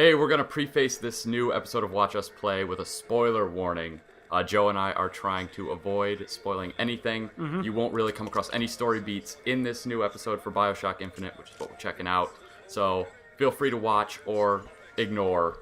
Hey, we're going to preface this new episode of Watch Us Play with a spoiler warning. Joe and I are trying to avoid spoiling anything. You won't really come across any story beats in this new episode for BioShock Infinite, which is what we're checking out. So feel free to watch or ignore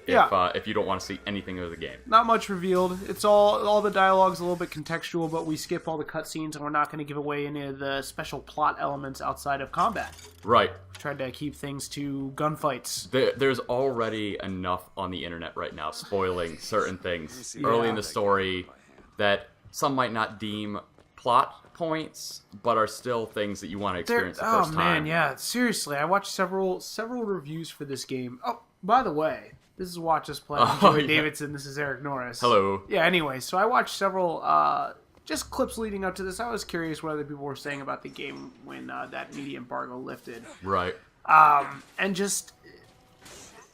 if you don't want to see anything of the game. Not much revealed. It's all the dialogue's a little bit contextual, but we skip all the cutscenes, and we're not going to give away any of the special plot elements outside of combat. Right. We tried to keep things to gunfights. There's already enough on the internet right now spoiling certain things early in the story that some might not deem plot points, but are still things that you want to experience the first time. Oh man, yeah. Seriously, I watched several reviews for this game. Oh, by the way, this is Watch Us Play. I'm Joey Davidson. This is Eric Norris. Hello. Yeah. Anyway, so I watched several just clips leading up to this. I was curious what other people were saying about the game when that media embargo lifted. Right. And just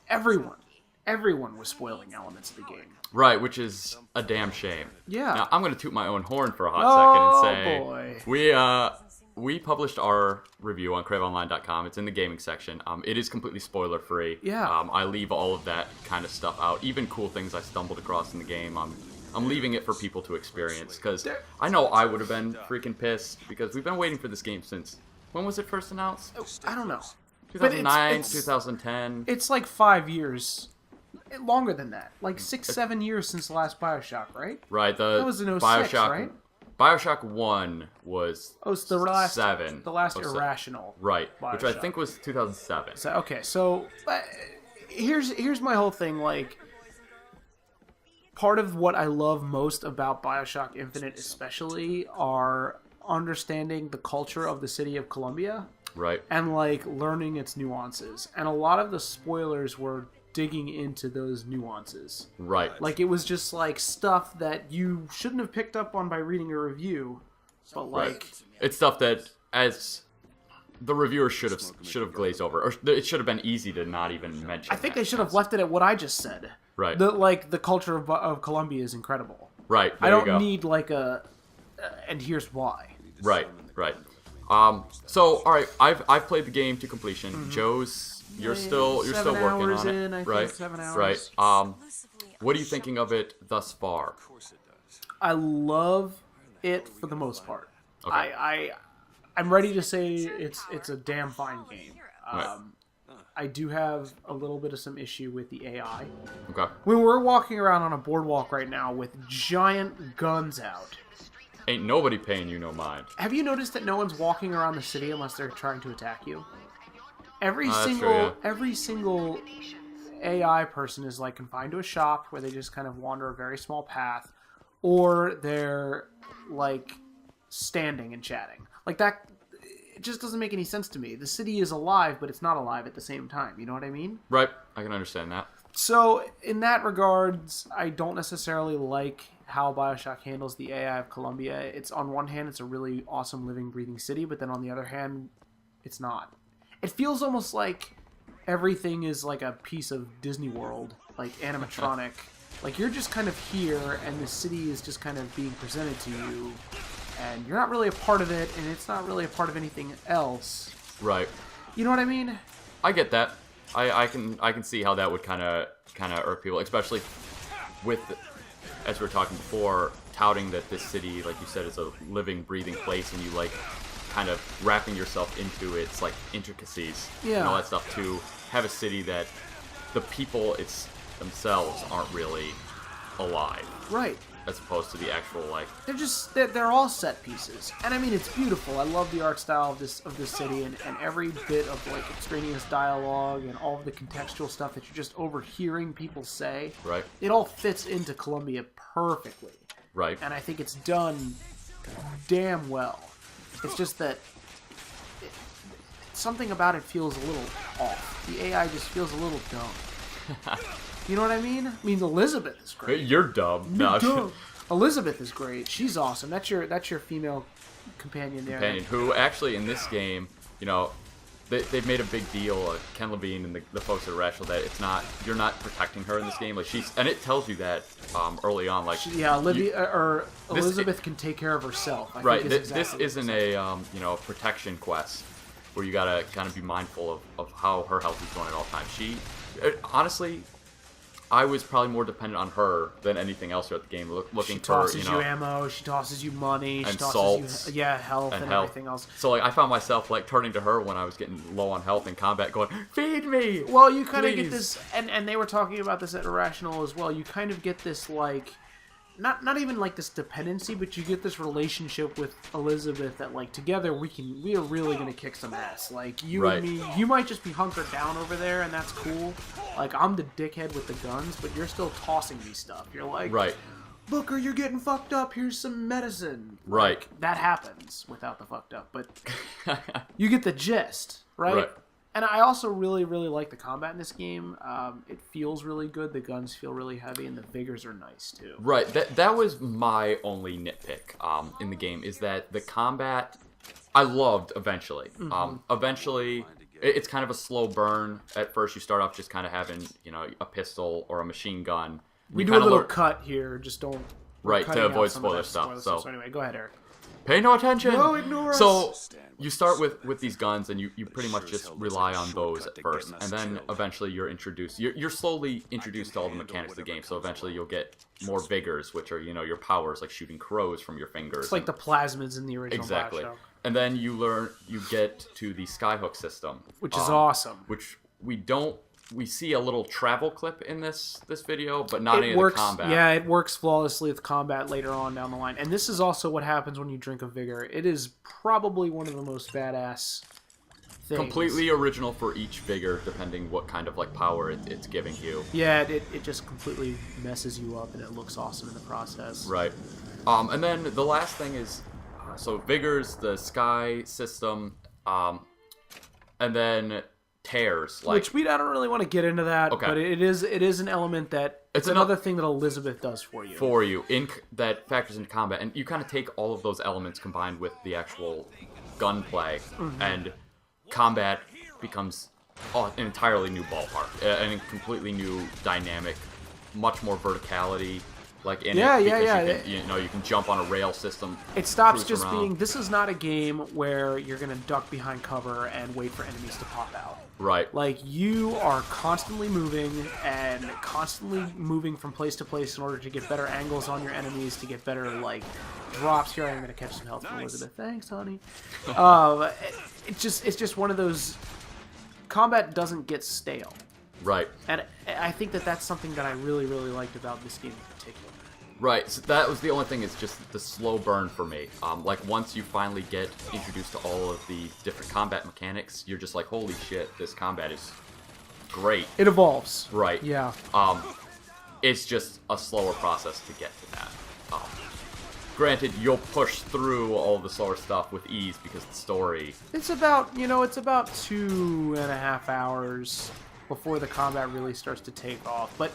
everyone was spoiling elements of the game. Right, which is a damn shame. Yeah. Now, I'm going to toot my own horn for a hot second and say... boy. We published our review on CraveOnline.com. It's in the gaming section. It is completely spoiler-free. Yeah. I leave all of that kind of stuff out. Even cool things I stumbled across in the game, I'm leaving it for people to experience. Because I know I would have been freaking pissed, because we've been waiting for this game since... When was it first announced? I don't know. 2009, 2010. It's like 5 years. Longer than that. Like 6-7 years since the last BioShock, right? Right. That was in 06, BioShock, right? BioShock 1 was the last 7. The last Irrational. Right. BioShock. Which I think was 2007. So here's my whole thing. Like, part of what I love most about BioShock Infinite especially are understanding the culture of the city of Columbia. Right. And, like, learning its nuances. And a lot of the spoilers were digging into those nuances. Right. Like, it was just, like, stuff that you shouldn't have picked up on by reading a review. But, like... Right. It's stuff that, as the reviewer should have glazed over. Or it should have been easy to not even mention. I think they should have left it at what I just said. Right. The culture of Columbia is incredible. Right. I don't need, like, and here's why. Right. So, all right, I've played the game to completion. Mm-hmm. Joe's... You're still working on it, I right? think 7 hours. Right. What are you thinking of it thus far? I love it for the most part. Okay. I'm ready to say it's a damn fine game. Right. I do have a little bit of some issue with the AI. Okay. When we're walking around on a boardwalk right now with giant guns out. Ain't nobody paying you no mind. Have you noticed that no one's walking around the city unless they're trying to attack you? Every single AI person is like confined to a shop where they just kind of wander a very small path, or they're like standing and chatting. Like that, it just doesn't make any sense to me. The city is alive, but it's not alive at the same time. You know what I mean? Right. I can understand that. So in that regards, I don't necessarily like how BioShock handles the AI of Columbia. It's on one hand, it's a really awesome living, breathing city, but then on the other hand, it's not. It feels almost like everything is like a piece of Disney World, like animatronic. Like you're just kind of here, and the city is just kind of being presented to you, and you're not really a part of it, and it's not really a part of anything else. Right. You know what I mean? I get that. I can see how that would kind of irk people, especially with, as we were talking before, touting that this city, like you said, is a living, breathing place, and you like kind of wrapping yourself into its like intricacies and all that stuff to have a city that the people themselves aren't really alive. Right. As opposed to the actual like they're all set pieces. And I mean it's beautiful. I love the art style of this city and every bit of like extraneous dialogue and all of the contextual stuff that you're just overhearing people say. Right. It all fits into Columbia perfectly. Right. And I think it's done damn well. It's just that something about it feels a little off. The AI just feels a little dumb. You know what I mean? I mean, Elizabeth is great. You're dumb. No. Elizabeth is great. She's awesome. That's your female companion there. Who actually in this game, you know, they've made a big deal. Ken Levine and the folks at Irrational that you're not protecting her in this game. Like and it tells you that early on. Like Elizabeth can take care of herself. I right. think This isn't a protection quest. where you gotta kind of be mindful of how her health is going at all times. She, honestly, I was probably more dependent on her than anything else throughout the game, looking she for, tosses you ammo, she tosses you money, she and tosses salts, you health and everything else. So like I found myself like turning to her when I was getting low on health in combat, going, "Feed me!" Well, you kind of get please." this, and they were talking about this at Irrational as well. You kind of get this like, not even like this dependency, but you get this relationship with Elizabeth that like together we are really gonna kick some ass. Like you Right. and me, you might just be hunkered down over there, and that's cool. Like I'm the dickhead with the guns, but you're still tossing me stuff. You're like, Right. Booker, you're getting fucked up. Here's some medicine. Right. Like, that happens without the fucked up, but you get the gist, right? Right. And I also really, really like the combat in this game. It feels really good. The guns feel really heavy, and the vigors are nice too. Right. That was my only nitpick in the game, is that the combat I loved eventually. Eventually, it's kind of a slow burn. At first, you start off just kind of having, a pistol or a machine gun. We You do a kinda little learn- cut here. Just don't. we're Right, to cutting out avoid some of spoiler that stuff, So so- anyway, go ahead, Eric. Pay no attention. No, ignore So us. you start with these guns, and you pretty much just rely on those at first, and then eventually you're introduced. You're slowly introduced to all the mechanics of the game. So eventually you'll get more vigors, which are your powers, like shooting crows from your fingers. It's like the plasmids in the original exactly. BioShock, And then you get to the skyhook system, which is awesome. which we see a little travel clip in this video, but not any It of works. the combat. Yeah, it works flawlessly with combat later on down the line. And this is also what happens when you drink a vigor. It is probably one of the most badass things. Completely original for each vigor, depending what kind of like power it's giving you. Yeah, it just completely messes you up, and it looks awesome in the process. Right. And then the last thing is, so vigors, the sky system, and then tears. Like, Which I don't really want to get into that, Okay. but it is an element that it's another thing that Elizabeth does for you. that factors into combat, and you kind of take all of those elements combined with the actual gunplay, and combat becomes an entirely new ballpark, a completely new dynamic, much more verticality. Like in Yeah, it, yeah, because yeah. you can jump on a rail system. It stops cruise just around. being, this is not a game where you're going to duck behind cover and wait for enemies to pop out. Right. Like, you are constantly moving from place to place in order to get better angles on your enemies, to get better, like, drops. Here I am going to catch some health from Elizabeth. Thanks, honey. It's just one of those, combat doesn't get stale. Right. And I think that's something that I really, really liked about this game in particular. Right, so that was the only thing, is just the slow burn for me. Like, once you finally get introduced to all of the different combat mechanics, you're just like, holy shit, this combat is great. It evolves. Right. Yeah. It's just a slower process to get to that. Granted, you'll push through all the slower stuff with ease because the story... It's about 2.5 hours before the combat really starts to take off. But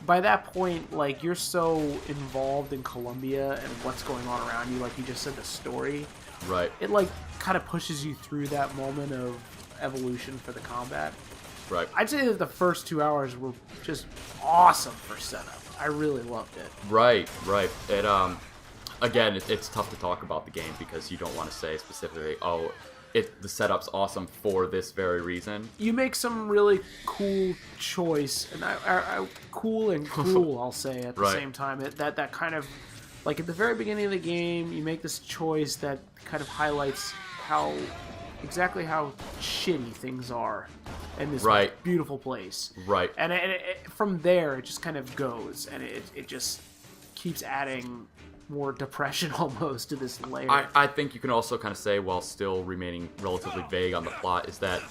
by that point, like, you're so involved in Colombia and what's going on around you, like you just said, the story. Right. It, like, kind of pushes you through that moment of evolution for the combat. Right. I'd say that the first 2 hours were just awesome for setup. I really loved it. Right. It, again, it's tough to talk about the game because you don't want to say specifically, the setup's awesome for this very reason. You make some really cool choice, and cool and cruel, I'll say at the Right. same time. That kind of, like, at the very beginning of the game, you make this choice that kind of highlights exactly how shitty things are in this Right. beautiful place. Right. And from there, it just kind of goes, and it just keeps adding more depression almost to this layer. I think you can also kind of say, while still remaining relatively vague on the plot, is that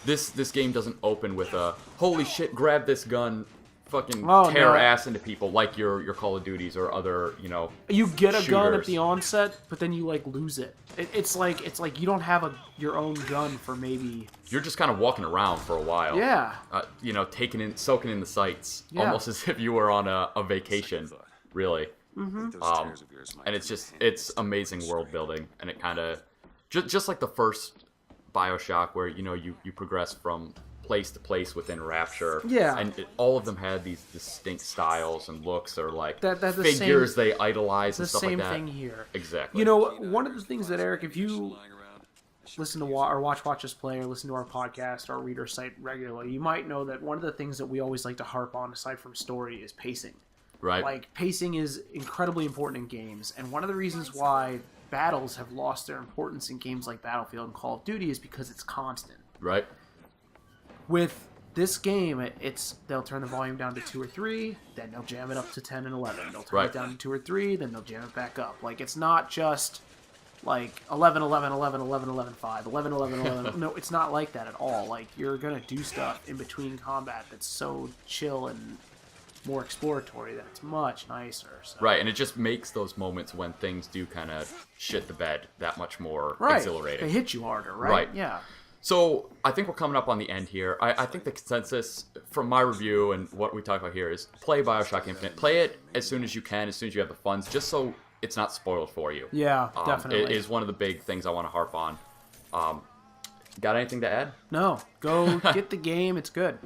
this game doesn't open with a holy shit, grab this gun, fucking tear ass into people like your Call of Duties or other, you get a gun at shooters. the onset, but then you like lose it. It's like you don't have your own gun for maybe. You're just kind of walking around for a while. Yeah. Soaking in the sights, Yeah. almost as if you were on a vacation, really. And it's amazing world building, and it kind of just like the first BioShock, where you progress from place to place within Rapture. Yeah. And all of them had these distinct styles and looks, or like That's the figures same- they idolize The and stuff like same that. thing here. Exactly. One of the things that, Eric, if you listen to or watch Us Play or listen to our podcast or read our site regularly, you might know that one of the things that we always like to harp on, aside from story, is pacing. Right. Like, pacing is incredibly important in games, and one of the reasons why battles have lost their importance in games like Battlefield and Call of Duty is because it's constant. Right. With this game, they'll turn the volume down to 2 or 3, then they'll jam it up to 10 and 11. They'll turn it down to 2 or 3, then they'll jam it back up. Like, it's not just like 11, 11, 11, 11, 11, 5, 11, 11, 11. No, it's not like that at all. Like, you're going to do stuff in between combat that's so chill and more exploratory that it's much nicer. So. Right, and it just makes those moments when things do kind of shit the bed that much more exhilarating. They hit you harder, right? Right. Yeah. So I think we're coming up on the end here. I think the consensus from my review and what we talk about here is play BioShock Infinite. Play it as soon as you can, as soon as you have the funds, just so it's not spoiled for you. Yeah, definitely. It is one of the big things I want to harp on. Got anything to add? No. Go get the game. It's good.